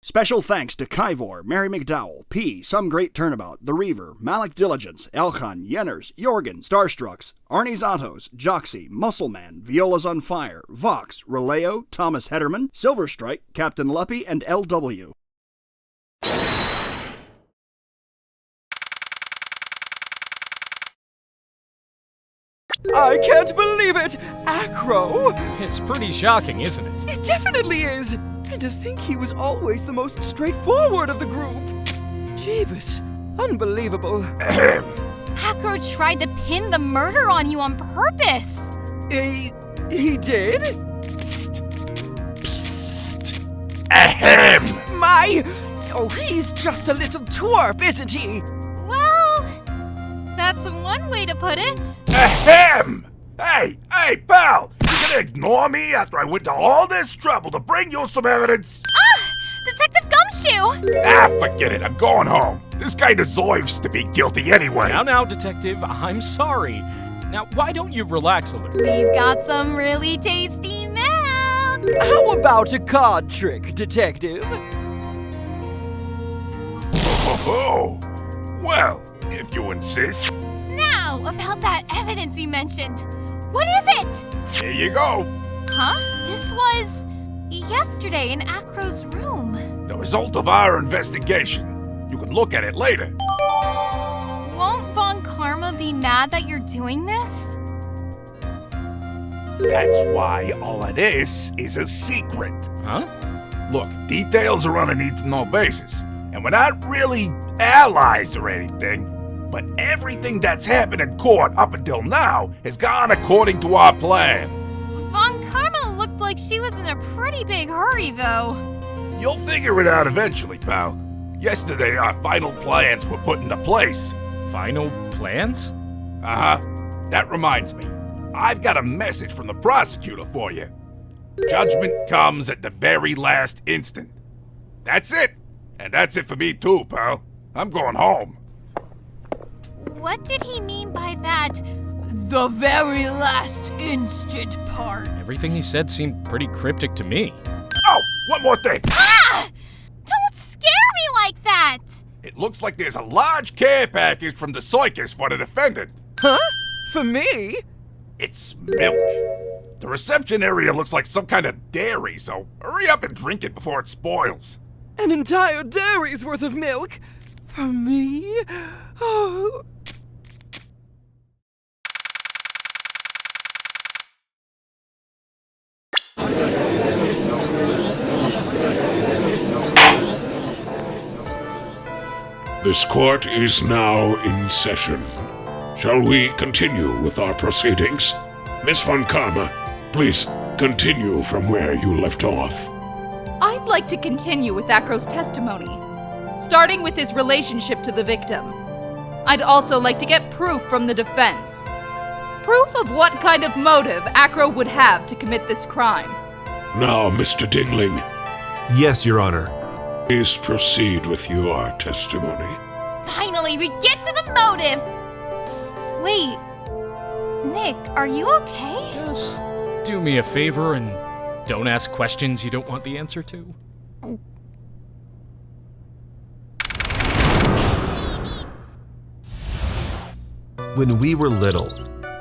Special thanks to Kyvor, Mary McDowell, P, Some Great Turnabout, The Reaver, Malik Diligence, Elkhan, Yenners, Jorgen, Starstrucks, Arnie's Autos, Joxy, Muscleman, Viola's on Fire, Vox, Releo, Thomas Hederman, Silverstrike, Captain Luppy, and LW. I can't believe it! Acro! It's pretty shocking, isn't it? It definitely is! And to think he was always the most straightforward of the group! Jeebus, unbelievable. Acro tried to pin the murder on you on purpose! He did? Psst. Psst. Ahem! Oh, he's just a little twerp, isn't he? Well, that's one way to put it. Ahem! Hey, pal! You gonna ignore me after I went to all this trouble to bring you some evidence? Detective Gumshoe! Forget it, I'm going home. This guy deserves to be guilty anyway. Now, Detective, I'm sorry. Now, why don't you relax a little? We've got some really tasty milk! How about a card trick, Detective? Oh, well, if you insist. Now, about that evidence you mentioned. What is it? Here you go. Huh? This was yesterday in Acro's room. The result of our investigation. You can look at it later. Won't Von Karma be mad that you're doing this? That's why all of this is a secret. Huh? Look, details are on a need-to-know basis, and we're not really allies or anything, but everything that's happened in court up until now has gone according to our plan. Von Karma looked like she was in a pretty big hurry, though. You'll figure it out eventually, pal. Yesterday, our final plans were put into place. Final plans? Uh-huh. That reminds me. I've got a message from the prosecutor for you. Judgment comes at the very last instant. That's it. And that's it for me too, pal. I'm going home. What did he mean by that, the very last instant part? Everything he said seemed pretty cryptic to me. Oh, one more thing. Ah! Don't scare me like that! It looks like there's a large care package from the circus for the defendant. Huh? For me? It's milk. The reception area looks like some kind of dairy, so hurry up and drink it before it spoils. An entire dairy's worth of milk? For me? Oh. This court is now in session. Shall we continue with our proceedings? Miss von Karma, please continue from where you left off. I'd like to continue with Acro's testimony, starting with his relationship to the victim. I'd also like to get proof from the defense. Proof of what kind of motive Acro would have to commit this crime. Now, Mr. Dingling. Yes, Your Honor. Please proceed with your testimony. Finally, we get to the motive! Wait, Nick, are you okay? Just do me a favor and don't ask questions you don't want the answer to. When we were little,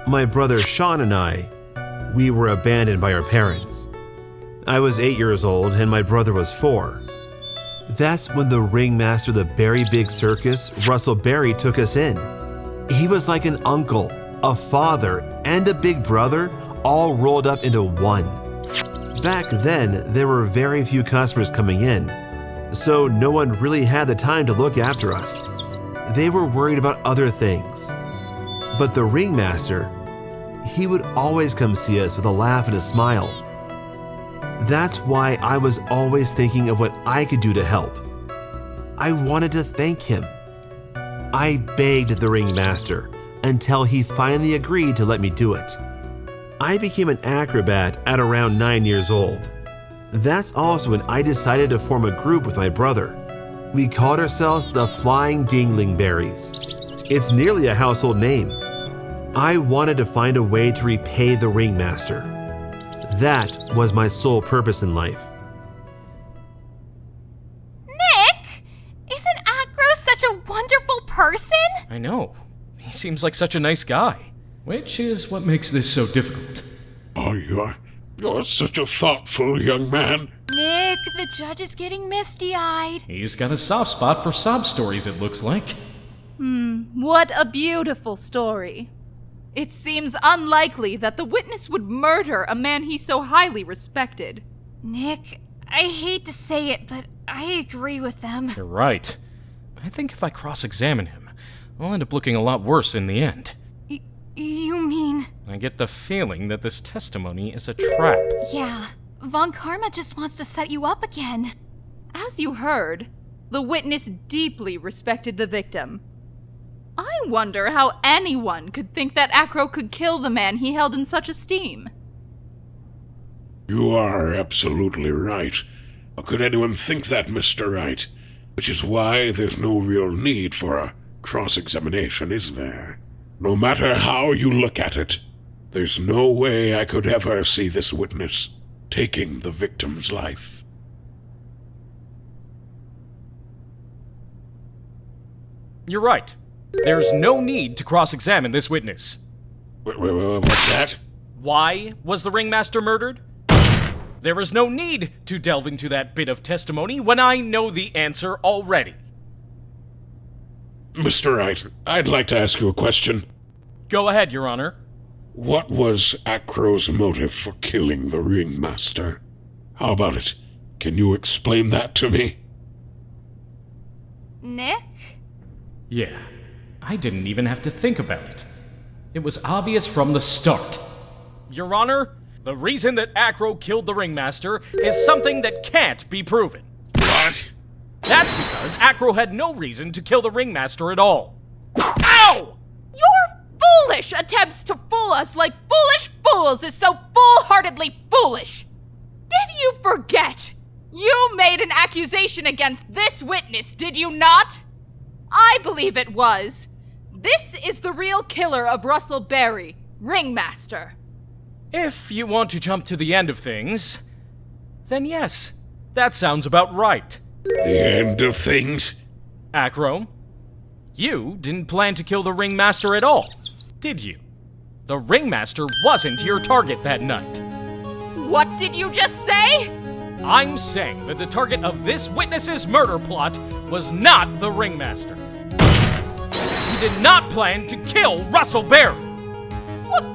my brother Sean and we were abandoned by our parents. I was 8 years old and my brother was 4. That's when the ringmaster of the Berry Big Circus, Russell Berry, took us in. He was like an uncle, a father, and a big brother all rolled up into one. Back then, there were very few customers coming in, so no one really had the time to look after us. They were worried about other things. But the ringmaster, he would always come see us with a laugh and a smile. That's why I was always thinking of what I could do to help. I wanted to thank him. I begged the ringmaster until he finally agreed to let me do it. I became an acrobat at around 9 years old. That's also when I decided to form a group with my brother. We called ourselves the Flying Dingling Berries. It's nearly a household name. I wanted to find a way to repay the ringmaster. That was my sole purpose in life. I know. He seems like such a nice guy. Which is what makes this so difficult. Oh, you're such a thoughtful young man. Nick, the judge is getting misty-eyed. He's got a soft spot for sob stories, it looks like. What a beautiful story. It seems unlikely that the witness would murder a man he so highly respected. Nick, I hate to say it, but I agree with them. You're right. I think if I cross-examine him, I'll end up looking a lot worse in the end. You mean? I get the feeling that this testimony is a trap. Yeah, Von Karma just wants to set you up again. As you heard, the witness deeply respected the victim. I wonder how anyone could think that Acro could kill the man he held in such esteem. You are absolutely right. How could anyone think that, Mr. Wright? Which is why there's no real need for a cross-examination, is there? No matter how you look at it, there's no way I could ever see this witness taking the victim's life. You're right. There's no need to cross-examine this witness. What's that? Why was the ringmaster murdered? There is no need to delve into that bit of testimony when I know the answer already. Mr. Wright, I'd like to ask you a question. Go ahead, Your Honor. What was Acro's motive for killing the ringmaster? How about it? Can you explain that to me? Nick? Yeah, I didn't even have to think about it. It was obvious from the start. Your Honor, the reason that Acro killed the ringmaster is something that can't be proven. What? That's because Acro had no reason to kill the ringmaster at all. Ow! Your foolish attempts to fool us like foolish fools is so foolhardily foolish. Did you forget? You made an accusation against this witness, did you not? I believe it was. This is the real killer of Russell Berry, ringmaster. If you want to jump to the end of things, then yes, that sounds about right. The end of things? Acro, you didn't plan to kill the ringmaster at all, did you? The ringmaster wasn't your target that night. What did you just say? I'm saying that the target of this witness's murder plot was not the ringmaster. He did not plan to kill Russell Berry. What?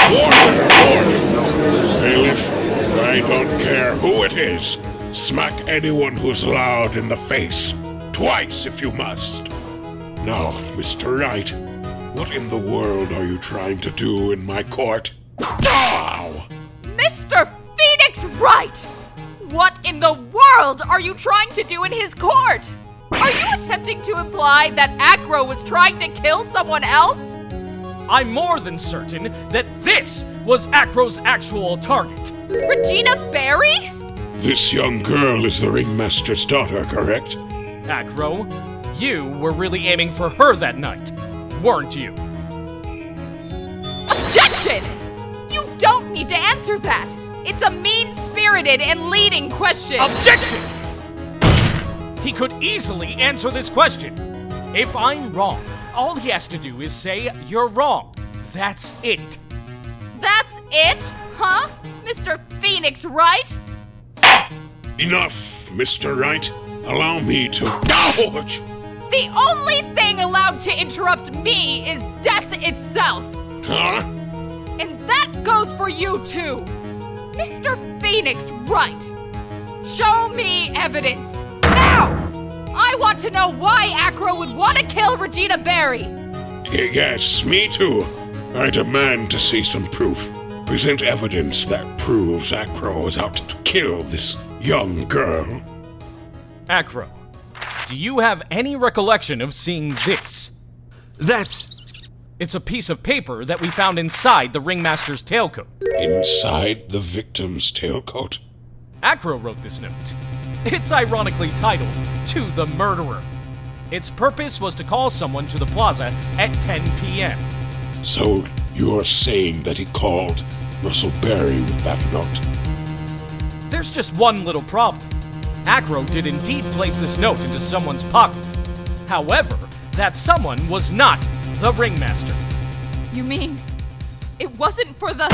Order! Bailiff, I don't care who it is. Smack anyone who's loud in the face. Twice if you must. Now, Mr. Wright, what in the world are you trying to do in my court? Ow! Mr. Phoenix Wright! What in the world are you trying to do in his court? Are you attempting to imply that Acro was trying to kill someone else? I'm more than certain that this was Acro's actual target. Regina Berry? This young girl is the ringmaster's daughter, correct? Acro, you were really aiming for her that night, weren't you? Objection! You don't need to answer that. It's a mean-spirited and leading question. Objection! He could easily answer this question. If I'm wrong, all he has to do is say you're wrong. That's it. That's it? Huh? Mr. Phoenix Wright? Enough, Mr. Wright. Allow me to gouge! The only thing allowed to interrupt me is death itself. Huh? And that goes for you too. Mr. Phoenix Wright. Show me evidence. Now! I want to know why Acro would want to kill Regina Berry. Yes, me too. I demand to see some proof. Present evidence that proves Acro is out to kill this young girl. Acro, do you have any recollection of seeing this? It's a piece of paper that we found inside the ringmaster's tailcoat. Inside the victim's tailcoat? Acro wrote this note. It's ironically titled, To the Murderer. Its purpose was to call someone to the plaza at 10 p.m. So you're saying that he called Russell Berry with that note? There's just one little problem. Acro did indeed place this note into someone's pocket. However, that someone was not the ringmaster. You mean it wasn't for the...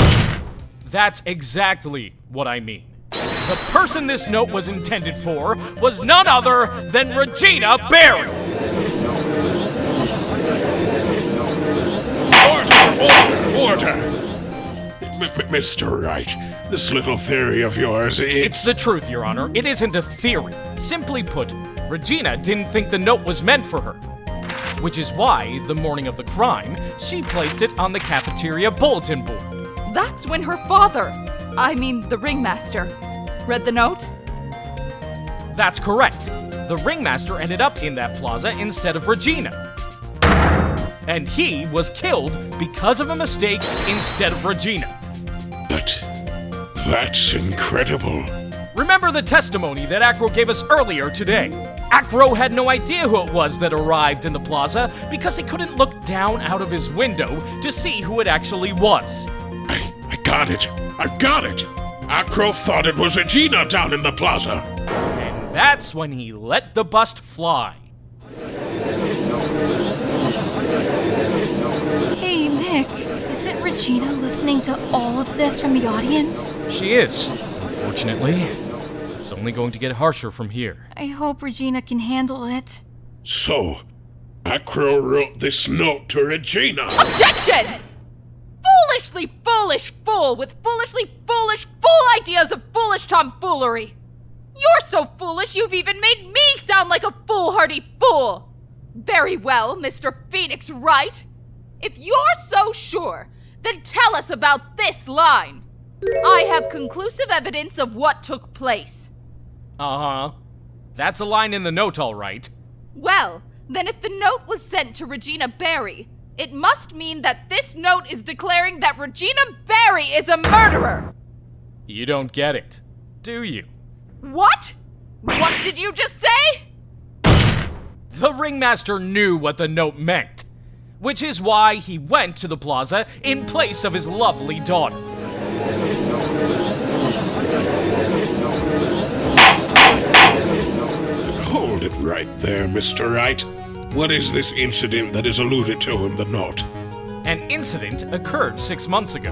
That's exactly what I mean. The person this note was intended for was none other than Regina Berry! Order! Mr. Wright, this little theory of yours, It's the truth, Your Honor. It isn't a theory. Simply put, Regina didn't think the note was meant for her. Which is why, the morning of the crime, she placed it on the cafeteria bulletin board. That's when her father, the ringmaster, read the note? That's correct. The ringmaster ended up in that plaza instead of Regina. And he was killed because of a mistake instead of Regina. But that's incredible. Remember the testimony that Acro gave us earlier today? Acro had no idea who it was that arrived in the plaza because he couldn't look down out of his window to see who it actually was. I got it. I've got it. Acro thought it was Regina down in the plaza. And that's when he let the bust fly. Hey, Nick, isn't Regina listening to all of this from the audience? She is, unfortunately. It's only going to get harsher from here. I hope Regina can handle it. So, Acro wrote this note to Regina. Objection! Foolishly foolish fool with foolishly foolish fool ideas of foolish tomfoolery. You're so foolish you've even made me sound like a foolhardy fool. Very well, Mr. Phoenix Wright. If you're so sure, then tell us about this line. I have conclusive evidence of what took place. Uh-huh. That's a line in the note, all right. Well, then if the note was sent to Regina Berry, it must mean that this note is declaring that Regina Berry is a murderer. You don't get it, do you? What? What did you just say? The ringmaster knew what the note meant, which is why he went to the plaza in place of his lovely daughter. Hold it right there, Mr. Wright. What is this incident that is alluded to in the note? An incident occurred 6 months ago,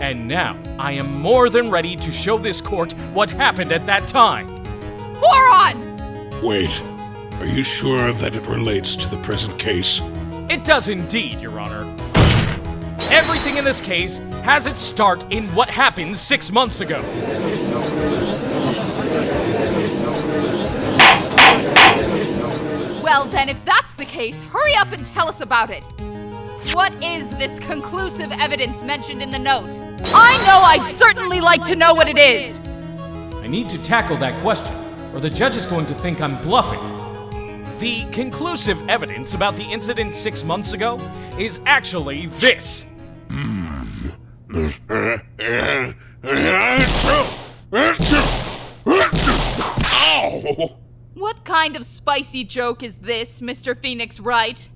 and now I am more than ready to show this court what happened at that time. Moron! Wait, are you sure that it relates to the present case? It does indeed, Your Honor. Everything in this case has its start in what happened 6 months ago. Well then, if that's the case, hurry up and tell us about it. What is this conclusive evidence mentioned in the note? I know I'd certainly like to know what it is. I need to tackle that question, or the judge is going to think I'm bluffing. The conclusive evidence about the incident 6 months ago is actually this. Ow! What kind of spicy joke is this, Mr. Phoenix Wright?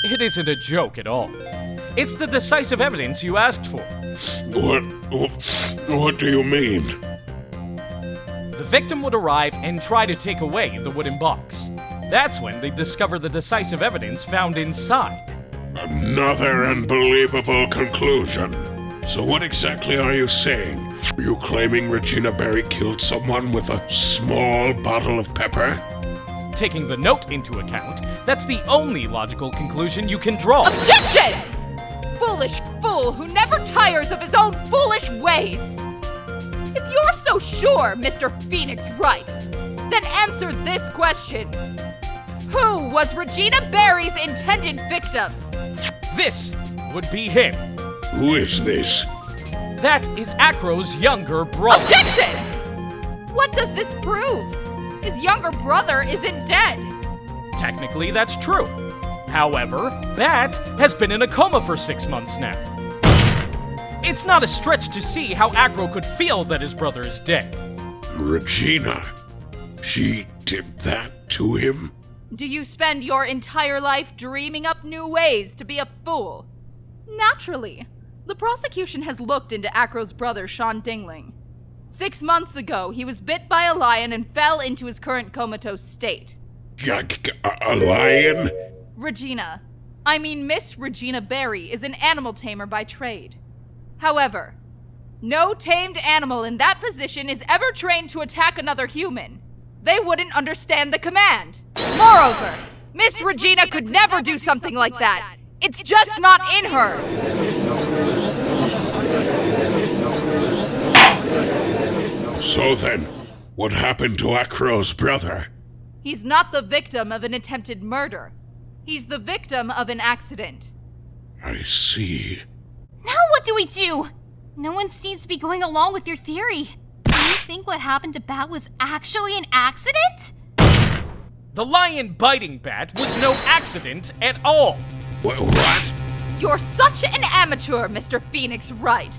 It isn't a joke at all. It's the decisive evidence you asked for. What do you mean? The victim would arrive and try to take away the wooden box. That's when they discover the decisive evidence found inside. Another unbelievable conclusion. So what exactly are you saying? Are you claiming Regina Berry killed someone with a small bottle of pepper? Taking the note into account, that's the only logical conclusion you can draw. Objection! Foolish fool who never tires of his own foolish ways. If you're so sure, Mr. Phoenix Wright, then answer this question. Who was Regina Berry's intended victim? This would be him. Who is this? That is Acro's younger brother. Objection! What does this prove? His younger brother isn't dead. Technically, that's true. However, Bat has been in a coma for 6 months now. It's not a stretch to see how Acro could feel that his brother is dead. Regina? She did that to him? Do you spend your entire life dreaming up new ways to be a fool? Naturally. The prosecution has looked into Acro's brother, Sean Dingling. 6 months ago, he was bit by a lion and fell into his current comatose state. A lion? Regina. Miss Regina Berry is an animal tamer by trade. However, no tamed animal in that position is ever trained to attack another human. They wouldn't understand the command. Moreover, Miss Regina could never do something like that. It's just not in her. So then, what happened to Acro's brother? He's not the victim of an attempted murder. He's the victim of an accident. I see. Now what do we do? No one seems to be going along with your theory. Do you think what happened to Bat was actually an accident? The lion biting Bat was no accident at all. What? You're such an amateur, Mr. Phoenix Wright.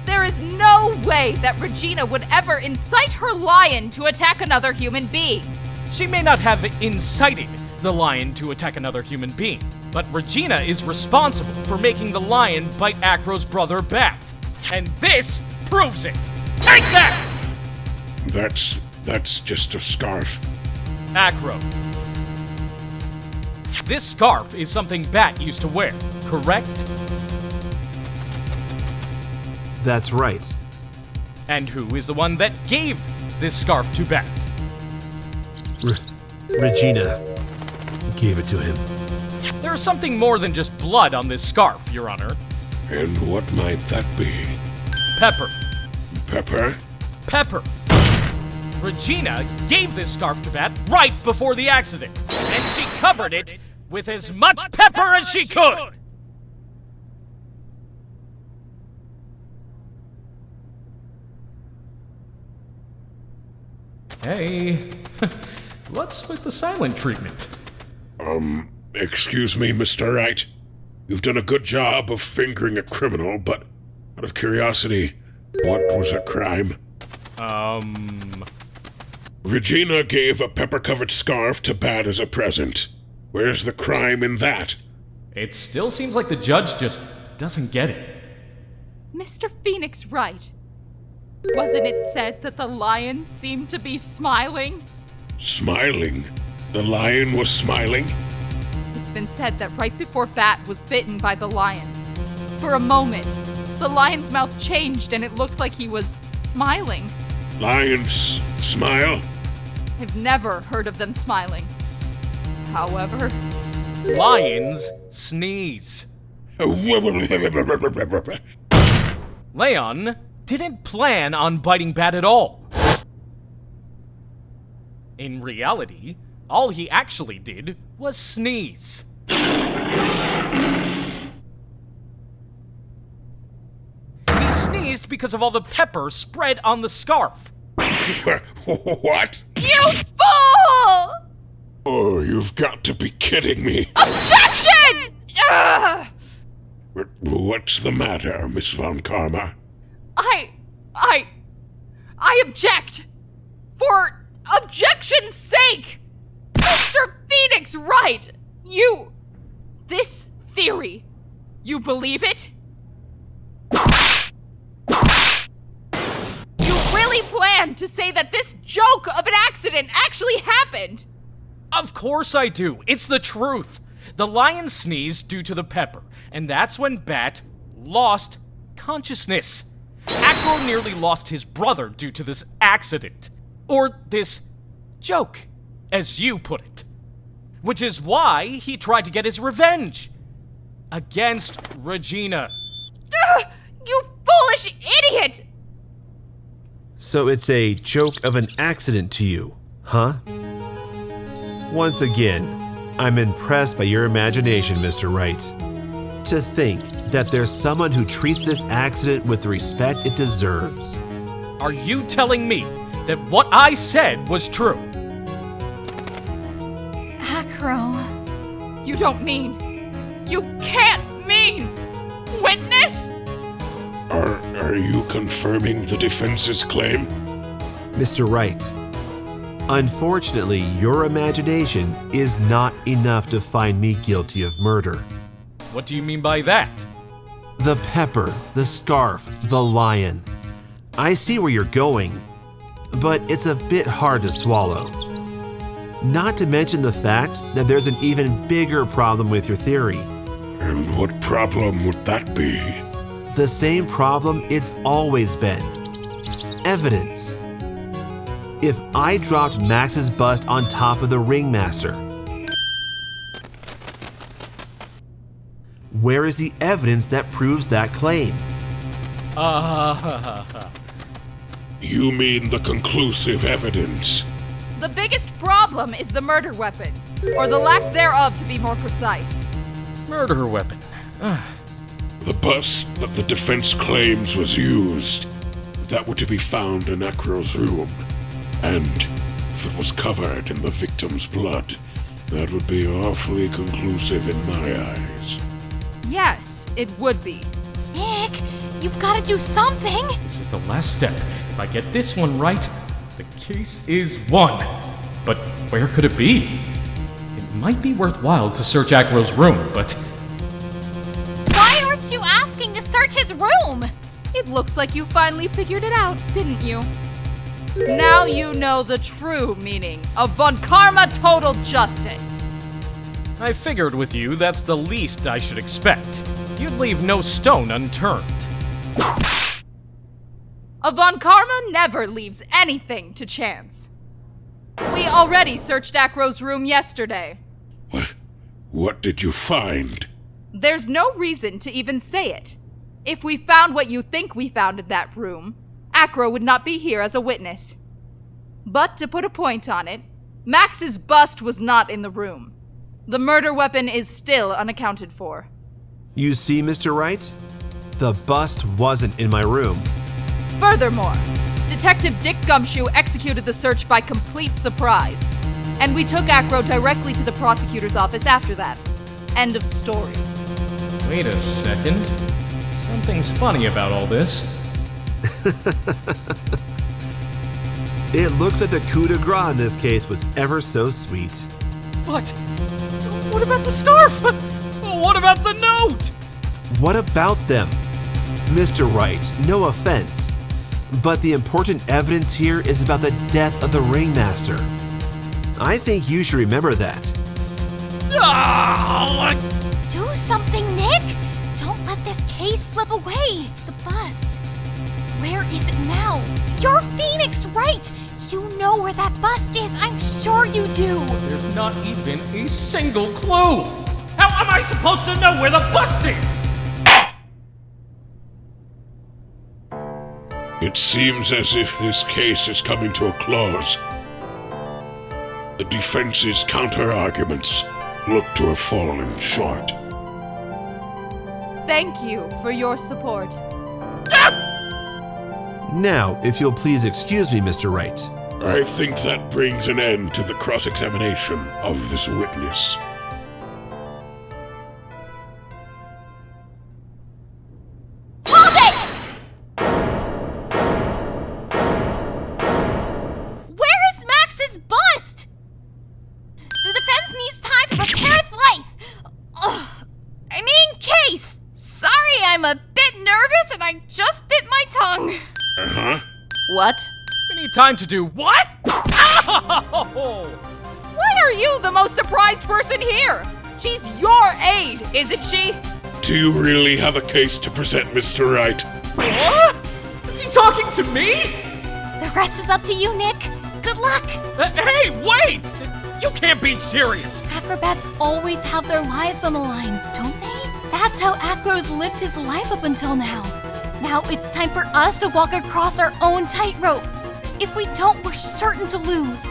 There is no way that Regina would ever incite her lion to attack another human being. She may not have incited the lion to attack another human being, but Regina is responsible for making the lion bite Acro's brother Bat. And this proves it. Take that! That's just a scarf. Acro. This scarf is something Bat used to wear, correct? That's right. And who is the one that gave this scarf to Bat? Regina gave it to him. There's something more than just blood on this scarf, Your Honor. And what might that be? Pepper. Pepper? Pepper. Regina gave this scarf to Bat right before the accident, and she covered it with as much pepper as she could. Hey, what's with the silent treatment? Excuse me, Mr. Wright. You've done a good job of fingering a criminal, but out of curiosity, what was a crime? Regina gave a pepper-covered scarf to Bat as a present. Where's the crime in that? It still seems like the judge just doesn't get it. Mr. Phoenix Wright, wasn't it said that the lion seemed to be smiling? Smiling? The lion was smiling? It's been said that right before Bat was bitten by the lion, for a moment, the lion's mouth changed and it looked like he was smiling. Lions smile? I've never heard of them smiling. However, Lions sneeze. Leon didn't plan on biting Bat at all. In reality, all he actually did was sneeze. He sneezed because of all the pepper spread on the scarf. What? you fool! Oh, you've got to be kidding me. Objection! Ugh! What's the matter, Miss von Karma? I object! For objection's sake! Mr. Phoenix Wright! This theory, you believe it? You really plan to say that this joke of an accident actually happened? Of course I do. It's the truth. The lion sneezed due to the pepper, and that's when Bat lost consciousness. Acro nearly lost his brother due to this accident. Or this joke, as you put it. Which is why he tried to get his revenge. Against Regina. You foolish idiot! So it's a joke of an accident to you, huh? Once again, I'm impressed by your imagination, Mr. Wright. To think that there's someone who treats this accident with the respect it deserves. Are you telling me that what I said was true? Acro. You don't mean. You can't mean. Witness? Are you confirming the defense's claim? Mr. Wright, unfortunately, your imagination is not enough to find me guilty of murder. What do you mean by that? The pepper, the scarf, the lion. I see where you're going, but it's a bit hard to swallow. Not to mention the fact that there's an even bigger problem with your theory. And what problem would that be? The same problem it's always been. Evidence. If I dropped Max's bust on top of the Ringmaster, where is the evidence that proves that claim? You mean the conclusive evidence? The biggest problem is the murder weapon, or the lack thereof to be more precise. Murder weapon. The bust that the defense claims was used, that were to be found in Acro's room. And if it was covered in the victim's blood, that would be awfully conclusive in my eyes. Yes, it would be. Nick, you've got to do something! This is the last step. If I get this one right, the case is won. But where could it be? It might be worthwhile to search Acro's room, but... Why aren't you asking to search his room? It looks like you finally figured it out, didn't you? Now you know the true meaning of Von Karma Total Justice. I figured with you that's the least I should expect. You'd leave no stone unturned. A Von Karma never leaves anything to chance. We already searched Acro's room yesterday. What did you find? There's no reason to even say it. If we found what you think we found in that room, Acro would not be here as a witness. But to put a point on it, Max's bust was not in the room. The murder weapon is still unaccounted for. You see, Mr. Wright? The bust wasn't in my room. Furthermore, Detective Dick Gumshoe executed the search by complete surprise, and we took Acro directly to the prosecutor's office after that. End of story. Wait a second. Something's funny about all this. It looks like the coup de grace in this case was ever so sweet. What? What about the scarf? What about the note? What about them? Mr. Wright, no offense, but the important evidence here is about the death of the Ringmaster. I think you should remember that. Do something, Nick! Don't let this case slip away. The bust. Where is it now? You're Phoenix, right? You know where that bust is. I'm sure you do. There's not even a single clue. How am I supposed to know where the bust is? It seems as if this case is coming to a close. The defense's counter-arguments look to have fallen short. Thank you for your support. Now, if you'll please excuse me, Mr. Wright. I think that brings an end to the cross-examination of this witness. Hold it! Where is Max's bust? The defense needs time to prepare its life. Case. Sorry, I'm a bit nervous and I just bit my tongue. Uh-huh. What? We need time to do what? Ow! Why are you the most surprised person here? She's your aide, isn't she? Do you really have a case to present, Mr. Wright? What? Is he talking to me? The rest is up to you, Nick. Good luck. Hey, wait! You can't be serious. Acrobats always have their lives on the lines, don't they? That's how Acro's lived his life up until now. Now it's time for us to walk across our own tightrope. If we don't, we're certain to lose.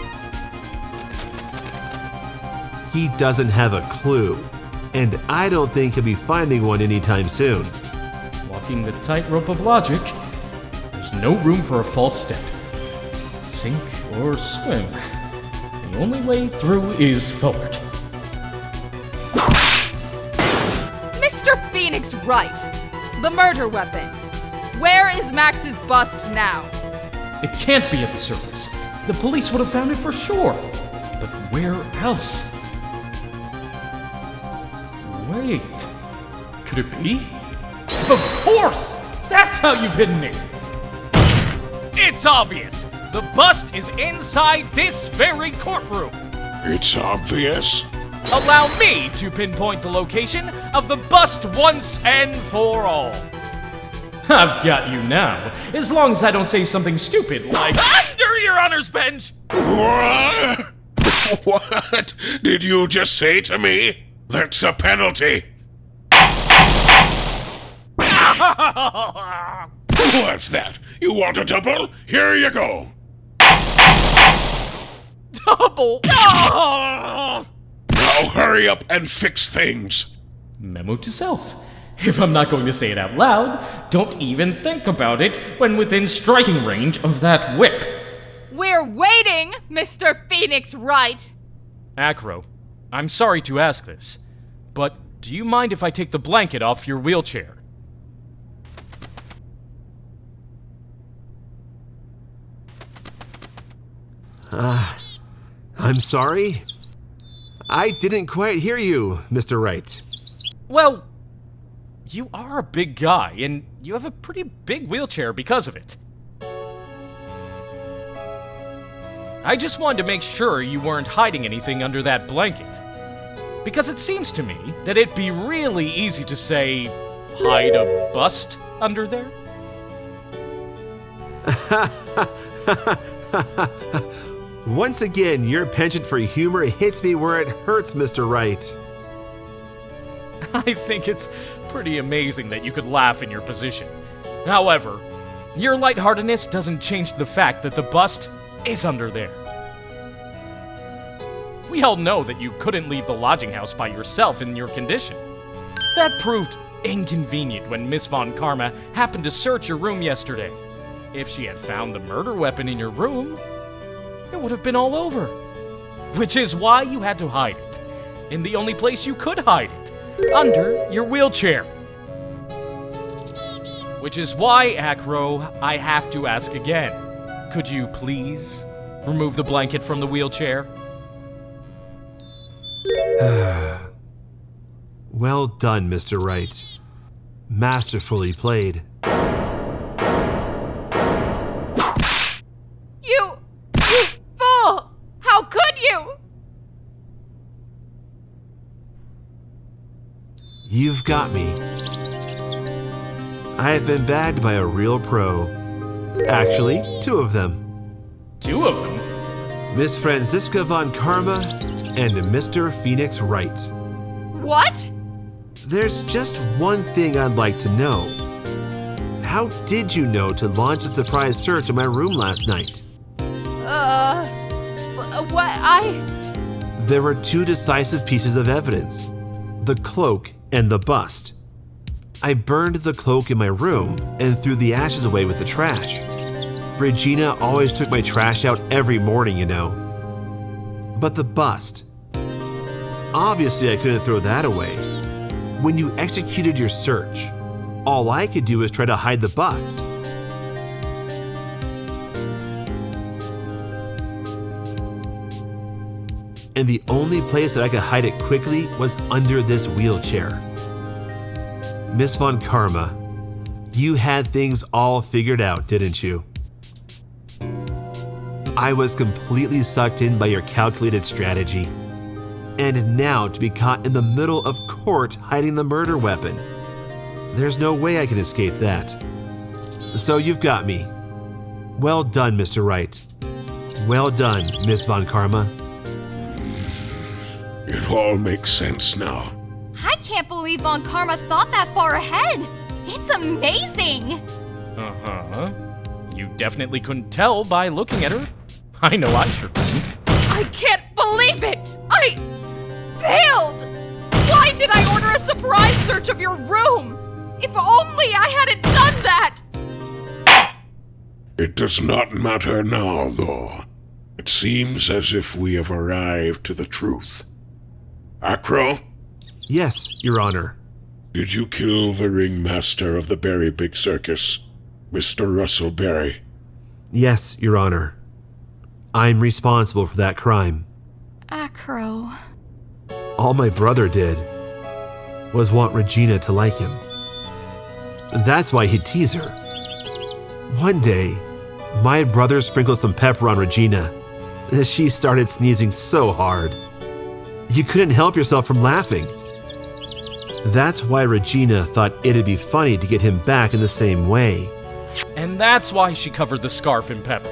He doesn't have a clue, and I don't think he'll be finding one anytime soon. Walking the tightrope of logic, there's no room for a false step. Sink or swim. The only way through is forward. Mr. Phoenix Wright, the murder weapon. Where is Max's bust now? It can't be at the surface. The police would have found it for sure. But where else? Wait. Could it be? Of course! That's how you've hidden it! It's obvious! The bust is inside this very courtroom! It's obvious. Allow me to pinpoint the location of the bust once and for all. I've got you now, as long as I don't say something stupid like under your honor's bench! What? What did you just say to me? That's a penalty. What's that? You want a double? Here you go. Double! Now hurry up and fix things. Memo to self. If I'm not going to say it out loud, don't even think about it when within striking range of that whip. We're waiting, Mr. Phoenix Wright. Acro, I'm sorry to ask this, but do you mind if I take the blanket off your wheelchair? I'm sorry. I didn't quite hear you, Mr. Wright. Well, you are a big guy, and you have a pretty big wheelchair because of it. I just wanted to make sure you weren't hiding anything under that blanket. Because it seems to me that it'd be really easy to say, hide a bust under there. Once again, your penchant for humor hits me where it hurts, Mr. Wright. I think it's pretty amazing that you could laugh in your position. However, your lightheartedness doesn't change the fact that the bust is under there. We all know that you couldn't leave the lodging house by yourself in your condition. That proved inconvenient when Miss Von Karma happened to search your room yesterday. If she had found the murder weapon in your room, it would have been all over. Which is why you had to hide it. In the only place you could hide it, under your wheelchair. Which is why, Acro, I have to ask again. Could you please remove the blanket from the wheelchair? Well done, Mr. Wright. Masterfully played. You fool! How could you? You've got me. I have been bagged by a real pro. Actually, two of them. Two of them? Miss Franziska von Karma and Mr. Phoenix Wright. What? There's just one thing I'd like to know. How did you know to launch a surprise search in my room last night? There were two decisive pieces of evidence. The cloak and the bust. I burned the cloak in my room and threw the ashes away with the trash. Regina always took my trash out every morning, you know. But the bust. Obviously, I couldn't throw that away. When you executed your search, all I could do was try to hide the bust. And the only place that I could hide it quickly was under this wheelchair. Miss Von Karma, you had things all figured out, didn't you? I was completely sucked in by your calculated strategy. And now to be caught in the middle of court hiding the murder weapon. There's no way I can escape that. So you've got me. Well done, Mr. Wright. Well done, Miss Von Karma. It all makes sense now. I can't believe Von Karma thought that far ahead. It's amazing. Uh-huh. You definitely couldn't tell by looking at her. I know I sure couldn't. I can't believe it! I failed! Why did I order a surprise search of your room? If only I hadn't done that! It does not matter now, though. It seems as if we have arrived to the truth. Acro? Yes, Your Honor. Did you kill the ringmaster of the Berry Big Circus, Mr. Russell Berry? Yes, Your Honor. I'm responsible for that crime. Acro. All my brother did was want Regina to like him. That's why he'd tease her. One day, My brother sprinkled some pepper on Regina. She started sneezing so hard. You couldn't help yourself from laughing. That's why Regina thought it'd be funny to get him back in the same way. And that's why she covered the scarf in pepper.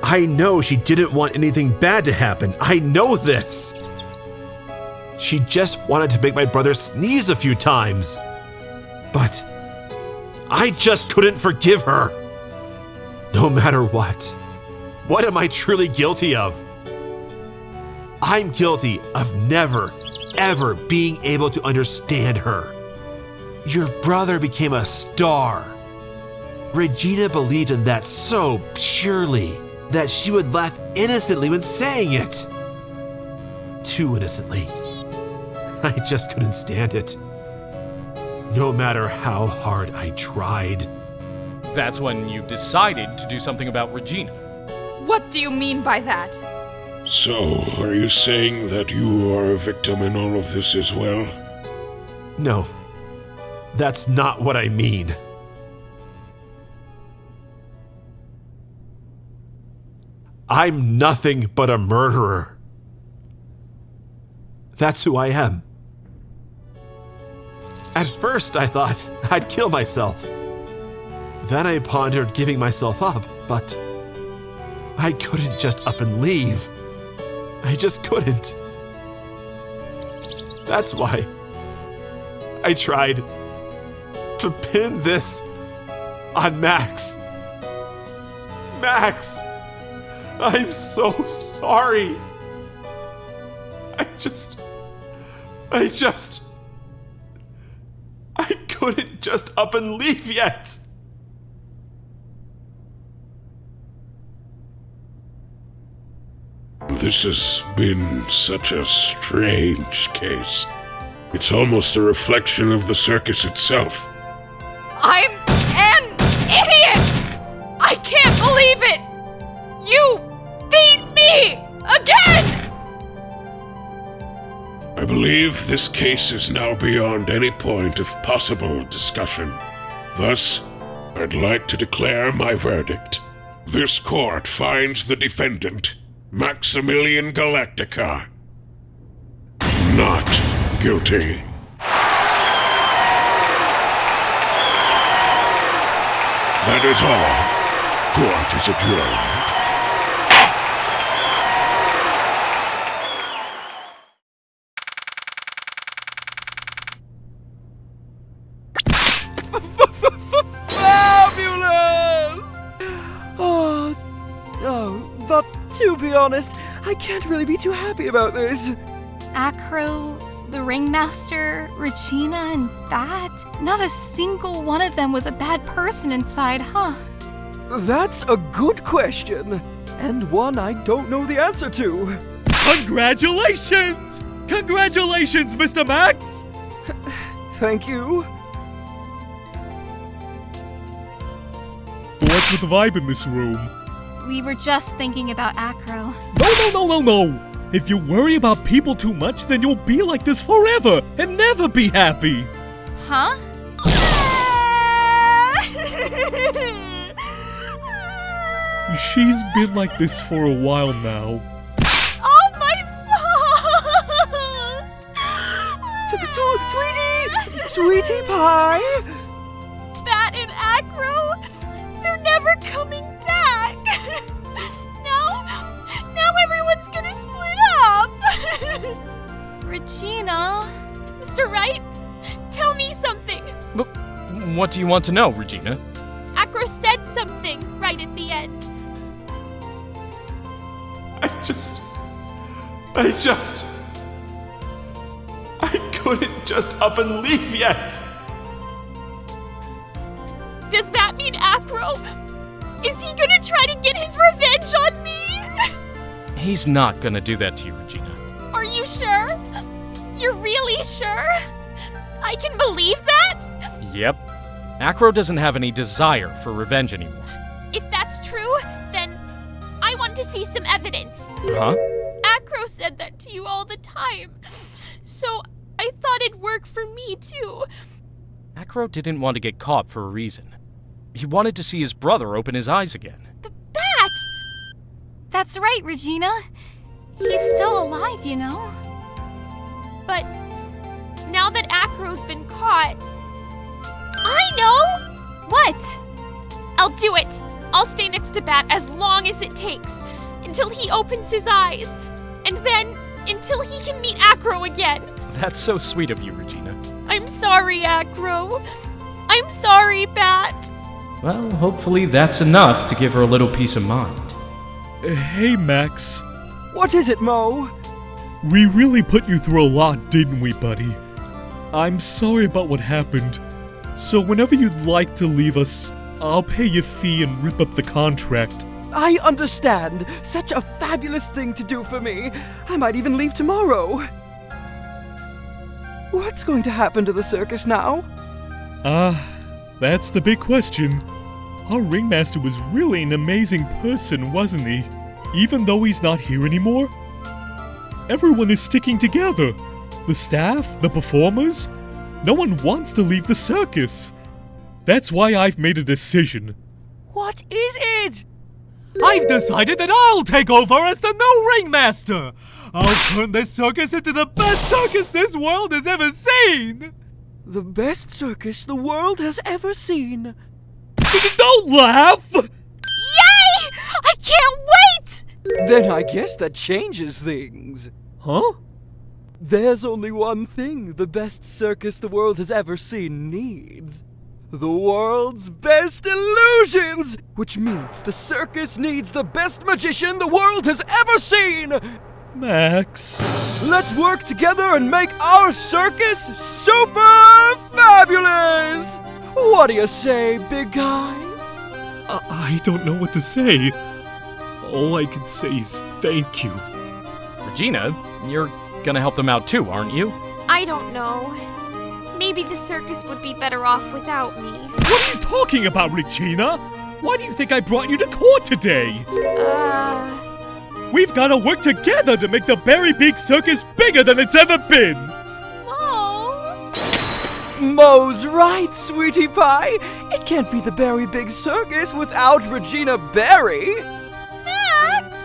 I know she didn't want anything bad to happen. I know this. She just wanted to make my brother sneeze a few times. But I just couldn't forgive her. No matter what am I truly guilty of? I'm guilty of never, ever being able to understand her. Your brother became a star. Regina believed in that so purely that she would laugh innocently when saying it. Too innocently. I just couldn't stand it. No matter how hard I tried. That's when you decided to do something about Regina. What do you mean by that? So, are you saying that you are a victim in all of this as well? No, that's not what I mean. I'm nothing but a murderer. That's who I am. At first, I thought I'd kill myself. Then I pondered giving myself up, but I couldn't just up and leave. I just couldn't. That's why I tried to pin this on Max. Max, I'm so sorry. I couldn't just up and leave yet. This has been such a strange case. It's almost a reflection of the circus itself. I'm an idiot! I can't believe it! You beat me! Again! I believe this case is now beyond any point of possible discussion. Thus, I'd like to declare my verdict. This court finds the defendant, Maximilian Galactica, not guilty. That is all. Court is adjourned. But to be honest, I can't really be too happy about this. Acro, the ringmaster, Regina, and Bat. Not a single one of them was a bad person inside, huh? That's a good question, and one I don't know the answer to. Congratulations! Congratulations, Mr. Max! Thank you. What's with the vibe in this room? We were just thinking about Acro. No! If you worry about people too much, then you'll be like this forever and never be happy. Huh? She's been like this for a while now. It's all my fault! Sweetie pie! Bat and Acro, they're never coming back! Now everyone's gonna split up! Regina? Mr. Wright, tell me something! But what do you want to know, Regina? Acro said something right at the end. I couldn't just up and leave yet. Does that mean Acro? Is he gonna try to get his revenge on me? He's not gonna do that to you, Regina. Are you sure? You're really sure? I can believe that? Yep. Acro doesn't have any desire for revenge anymore. If that's true, then I want to see some evidence. Huh? Acro said that to you all the time. So I thought it'd work for me too. Acro didn't want to get caught for a reason. He wanted to see his brother open his eyes again. Bat! That's right, Regina. He's still alive, you know? But now that Acro's been caught... I know! What? I'll do it. I'll stay next to Bat as long as it takes, until he opens his eyes, and then until he can meet Acro again. That's so sweet of you, Regina. I'm sorry, Acro. I'm sorry, Bat. Well, hopefully that's enough to give her a little peace of mind. Hey, Max. What is it, Moe? We really put you through a lot, didn't we, buddy? I'm sorry about what happened. So whenever you'd like to leave us, I'll pay your fee and rip up the contract. I understand. Such a fabulous thing to do for me. I might even leave tomorrow. What's going to happen to the circus now? That's the big question. Our ringmaster was really an amazing person, wasn't he? Even though he's not here anymore? Everyone is sticking together. The staff, the performers. No one wants to leave the circus. That's why I've made a decision. What is it? I've decided that I'll take over as the new ringmaster! I'll turn this circus into the best circus this world has ever seen! The best circus the world has ever seen. Don't laugh! Yay! I can't wait! Then I guess that changes things. Huh? There's only one thing the best circus the world has ever seen needs. The world's best illusions! Which means the circus needs the best magician the world has ever seen! Max... Let's work together and make our circus super fabulous! What do you say, big guy? I don't know what to say. All I can say is thank you. Regina, you're gonna help them out too, aren't you? I don't know. Maybe the circus would be better off without me. What are you talking about, Regina? Why do you think I brought you to court today? We've gotta work together to make the Berry Big Circus bigger than it's ever been! Moe! Moe's right, sweetie pie! It can't be the Berry Big Circus without Regina Berry! Max!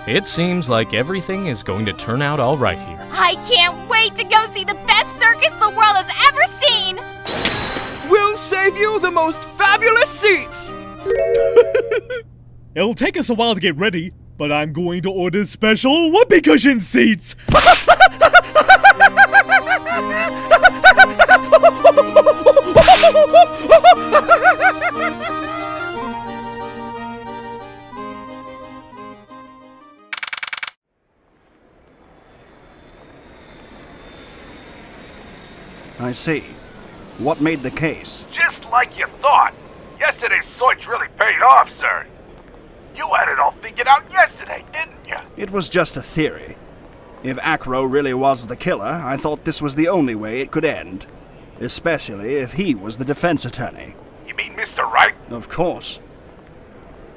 It seems like everything is going to turn out all right here. I can't wait to go see the best circus the world has ever seen! We'll save you the most fabulous seats! It'll take us a while to get ready, but I'm going to order special whoopee cushion seats! I see. What made the case? Just like you thought. Yesterday's search really paid off, sir. You had it all figured out yesterday, didn't you? It was just a theory. If Acro really was the killer, I thought this was the only way it could end. Especially if he was the defense attorney. You mean Mr. Wright? Of course.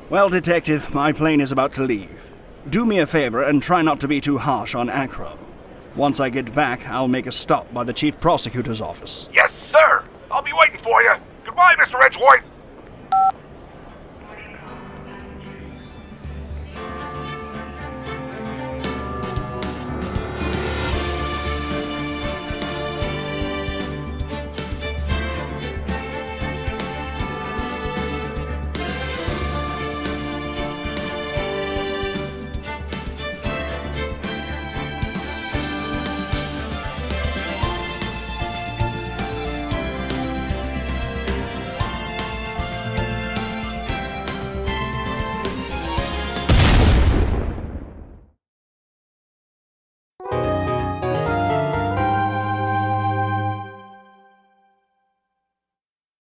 Well, Detective, my plane is about to leave. Do me a favor and try not to be too harsh on Acro. Once I get back, I'll make a stop by the Chief Prosecutor's office. Yes, sir. I'll be waiting for you. Goodbye, Mr. Edgeworth.